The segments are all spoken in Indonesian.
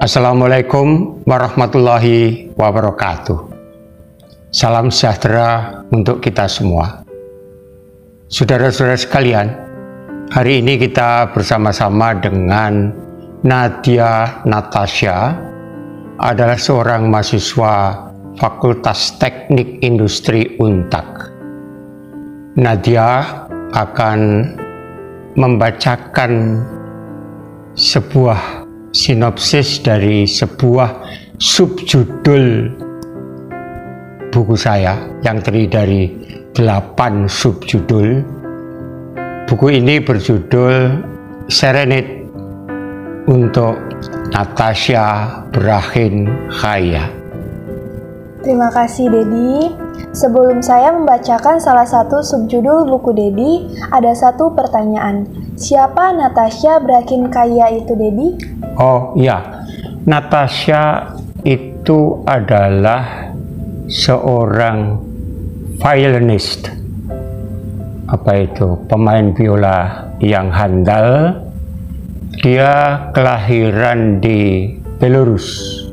Assalamualaikum warahmatullahi wabarakatuh. Salam sejahtera untuk kita semua. Saudara-saudara sekalian, hari ini kita bersama-sama dengan Nadia Natasha, adalah seorang mahasiswa Fakultas Teknik Industri Untak. Nadia akan membacakan sebuah sinopsis dari sebuah subjudul buku saya yang terdiri dari 8 subjudul. Buku ini berjudul Serenade untuk Natasha Brahim Khaya. Terima kasih Dedi. Sebelum saya membacakan salah satu subjudul buku Dedi, ada satu pertanyaan. Siapa Natasha Brahim Khaya itu, Dedi? Oh iya, Natasha itu adalah seorang violinist. Apa itu? Pemain biola yang handal. Dia kelahiran di Belarus.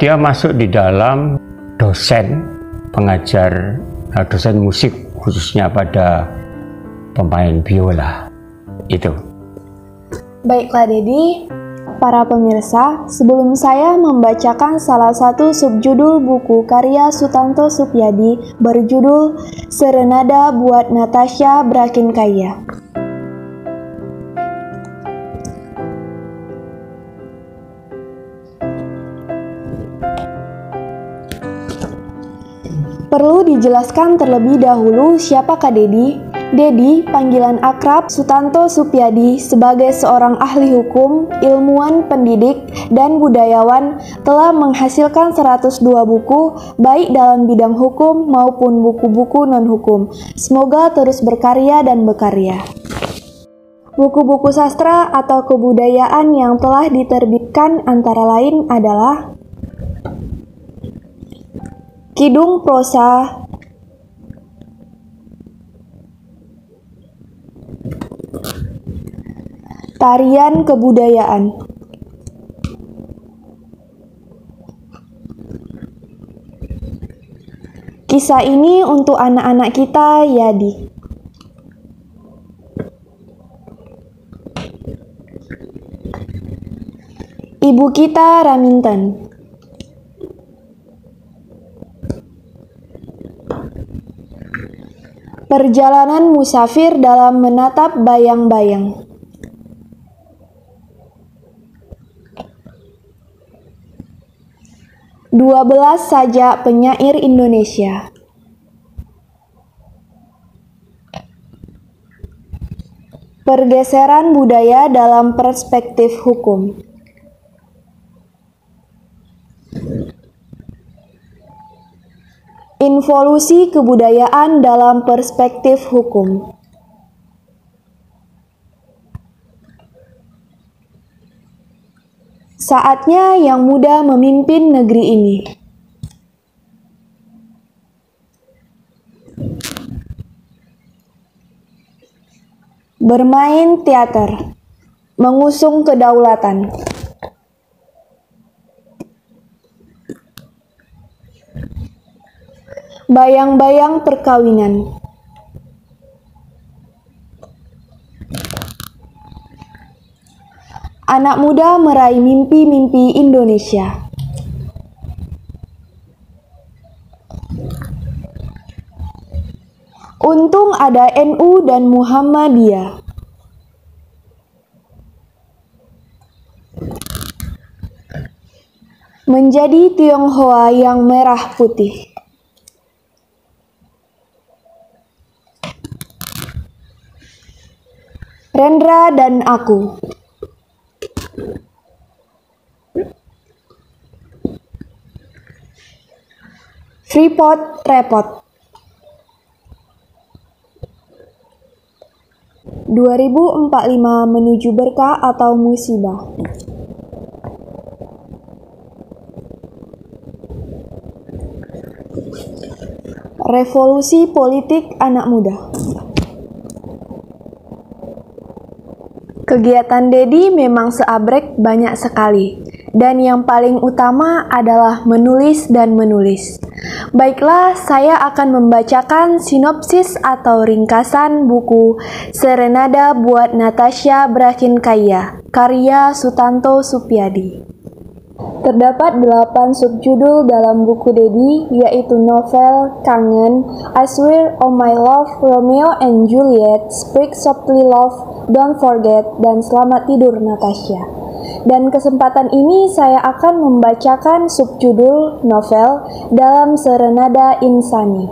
Dia masuk di dalam dosen pengajar, dosen musik khususnya pada pemain biola itu. Baiklah Dedi, para pemirsa, sebelum saya membacakan salah satu subjudul buku karya Sutanto Supyadi berjudul Serenada buat Natasha Brahim Khaya. Perlu dijelaskan terlebih dahulu siapakah Dedi? Dedi, panggilan akrab Sutanto Supyadi sebagai seorang ahli hukum, ilmuwan, pendidik, dan budayawan telah menghasilkan 102 buku baik dalam bidang hukum maupun buku-buku non-hukum. Semoga terus berkarya dan berkarya. Buku-buku sastra atau kebudayaan yang telah diterbitkan antara lain adalah Kidung Prosa, Tarian Kebudayaan, Kisah ini untuk anak-anak kita, Yadi. Ibu kita, Raminten. Perjalanan musafir dalam menatap bayang-bayang. Dua belas sajak penyair Indonesia. Pergeseran budaya dalam perspektif hukum. Involusi kebudayaan dalam perspektif hukum. Saatnya yang muda memimpin negeri ini. Bermain teater, mengusung kedaulatan. Bayang-bayang perkawinan. Anak muda meraih mimpi-mimpi Indonesia. Untung ada NU dan Muhammadiyah. Menjadi Tionghoa yang merah putih. Rendra dan aku. Freeport repot. 2045 menuju berkah atau musibah. Revolusi politik anak muda. Kegiatan Dedi memang seabrek banyak sekali, dan yang paling utama adalah menulis dan menulis. Baiklah, saya akan membacakan sinopsis atau ringkasan buku Serenada buat Natasha Brachinkaya, karya Sutanto Supyadi. Terdapat 8 subjudul dalam buku Dedi, yaitu novel Kangen, I Swear on My Love, Romeo and Juliet, Speak Softly Love, Don't Forget, dan Selamat Tidur Natasha. Dan kesempatan ini saya akan membacakan subjudul novel dalam Serenada Insani.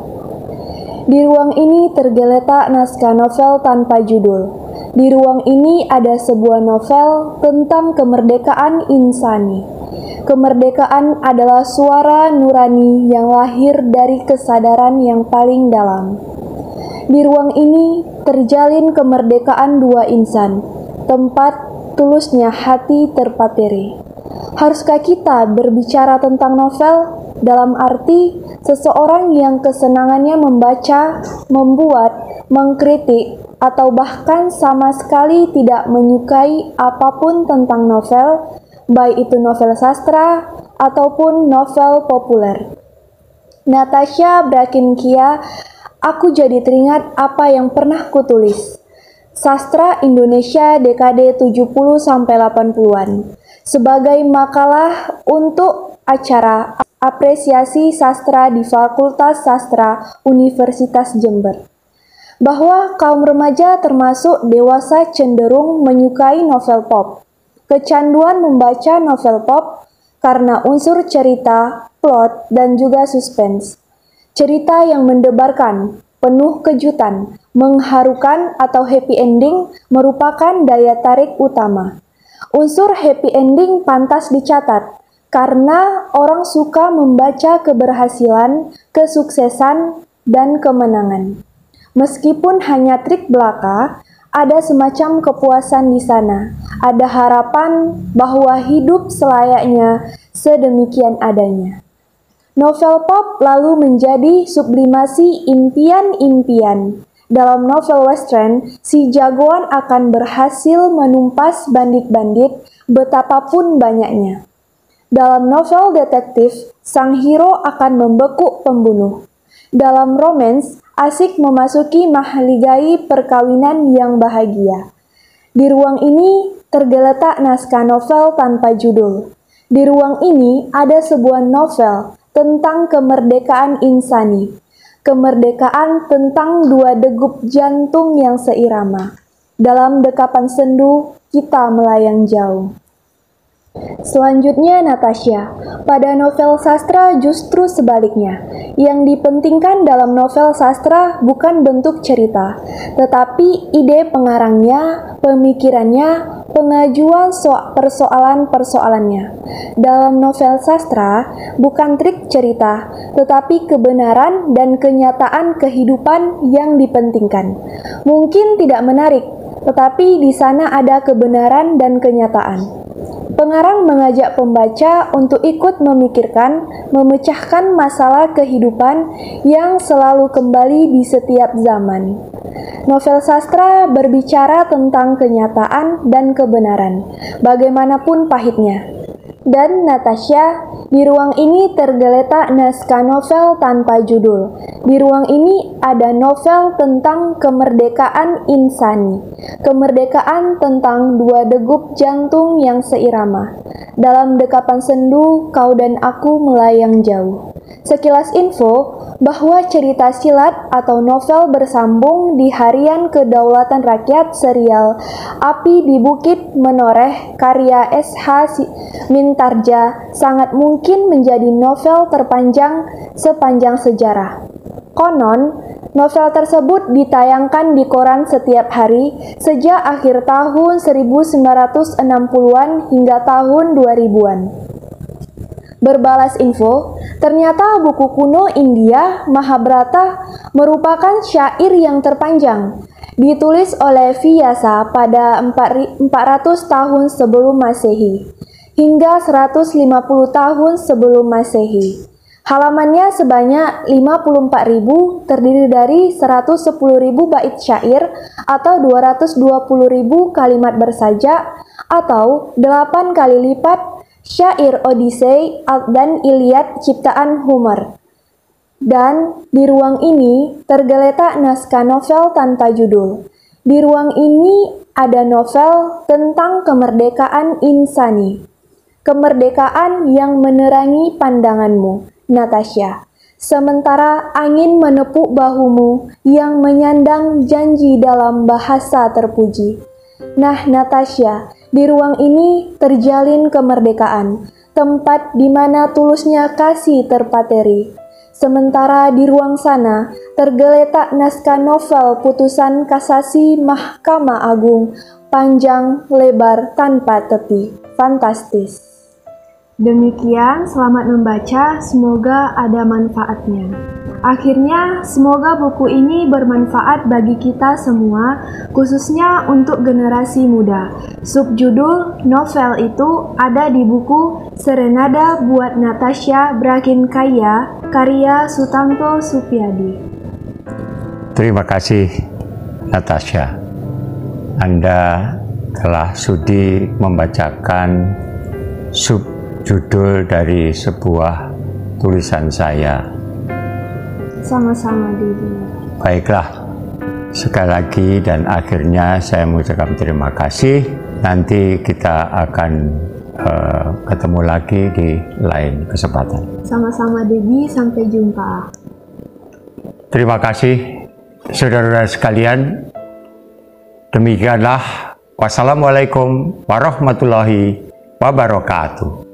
Di ruang ini tergeletak naskah novel tanpa judul. Di ruang ini ada sebuah novel tentang kemerdekaan insani. Kemerdekaan adalah suara nurani yang lahir dari kesadaran yang paling dalam. Di ruang ini terjalin kemerdekaan dua insan, tempat tulusnya hati terpateri. Haruskah kita berbicara tentang novel dalam arti seseorang yang kesenangannya membaca, membuat, mengkritik, atau bahkan sama sekali tidak menyukai apapun tentang novel, baik itu novel sastra ataupun novel populer? Natasha Brachinkaya, aku jadi teringat apa yang pernah kutulis. Sastra Indonesia dekade 70-80-an sebagai makalah untuk acara apresiasi sastra di Fakultas Sastra Universitas Jember. Bahwa kaum remaja termasuk dewasa cenderung menyukai novel pop. Kecanduan membaca novel pop karena unsur cerita, plot, dan juga suspense. Cerita yang mendebarkan, penuh kejutan, mengharukan atau happy ending merupakan daya tarik utama. Unsur happy ending pantas dicatat karena orang suka membaca keberhasilan, kesuksesan, dan kemenangan. Meskipun hanya trik belaka, ada semacam kepuasan di sana. Ada harapan bahwa hidup selayaknya sedemikian adanya. Novel pop lalu menjadi sublimasi impian-impian. Dalam novel western, si jagoan akan berhasil menumpas bandit-bandit betapapun banyaknya. Dalam novel detektif, sang hero akan membekuk pembunuh. Dalam romans, asik memasuki mahligai perkawinan yang bahagia. Di ruang ini tergeletak naskah novel tanpa judul. Di ruang ini ada sebuah novel tentang kemerdekaan insani. Kemerdekaan tentang dua degup jantung yang seirama. Dalam dekapan sendu, kita melayang jauh. Selanjutnya Natasha. Pada novel sastra justru sebaliknya. Yang dipentingkan dalam novel sastra bukan bentuk cerita, tetapi ide pengarangnya, pemikirannya, pengajuan persoalan-persoalannya. Dalam novel sastra bukan trik cerita, tetapi kebenaran dan kenyataan kehidupan yang dipentingkan. Mungkin tidak menarik, tetapi di sana ada kebenaran dan kenyataan. Pengarang mengajak pembaca untuk ikut memikirkan, memecahkan masalah kehidupan yang selalu kembali di setiap zaman. Novel sastra berbicara tentang kenyataan dan kebenaran, bagaimanapun pahitnya. Dan Natasha, di ruang ini tergeletak naskah novel tanpa judul. Di ruang ini ada novel tentang kemerdekaan insani. Kemerdekaan tentang dua degup jantung yang seirama. Dalam dekapan sendu, kau dan aku melayang jauh. Sekilas info bahwa cerita silat atau novel bersambung di Harian Kedaulatan Rakyat serial Api di Bukit Menoreh karya S.H. Mintarja sangat mungkin menjadi novel terpanjang sepanjang sejarah. Konon, novel tersebut ditayangkan di koran setiap hari sejak akhir tahun 1960-an hingga tahun 2000-an. Berbalas info, ternyata buku kuno India, Mahabharata, merupakan syair yang terpanjang, ditulis oleh Vyasa pada 400 tahun sebelum Masehi, hingga 150 tahun sebelum Masehi. Halamannya sebanyak 54.000, terdiri dari 110.000 bait syair atau 220.000 kalimat bersajak atau 8 kali lipat syair Odyssey dan Iliad ciptaan Homer. Dan di ruang ini tergeletak naskah novel tanpa judul. Di ruang ini ada novel tentang kemerdekaan insani. Kemerdekaan yang menerangi pandanganmu, Natasha. Sementara angin menepuk bahumu yang menyandang janji dalam bahasa terpuji. Nah, Natasha, di ruang ini terjalin kemerdekaan, tempat di mana tulusnya kasih terpateri. Sementara di ruang sana tergeletak naskah novel putusan kasasi Mahkamah Agung, panjang, lebar, tanpa tepi. Fantastis. Demikian, selamat membaca, semoga ada manfaatnya. Akhirnya, semoga buku ini bermanfaat bagi kita semua, khususnya untuk generasi muda. Subjudul novel itu ada di buku Serenada buat Natasha Braginkaya, karya Sutanto Supyadi. Terima kasih, Natasha. Anda telah sudi membacakan subjudul dari sebuah tulisan saya. Sama-sama, Dedi. Baiklah, sekali lagi dan akhirnya saya mengucapkan terima kasih. Nanti kita akan ketemu lagi di lain kesempatan. Sama-sama, Dedi. Sampai jumpa. Terima kasih, saudara-saudara sekalian. Demikianlah. Wassalamualaikum warahmatullahi wabarakatuh.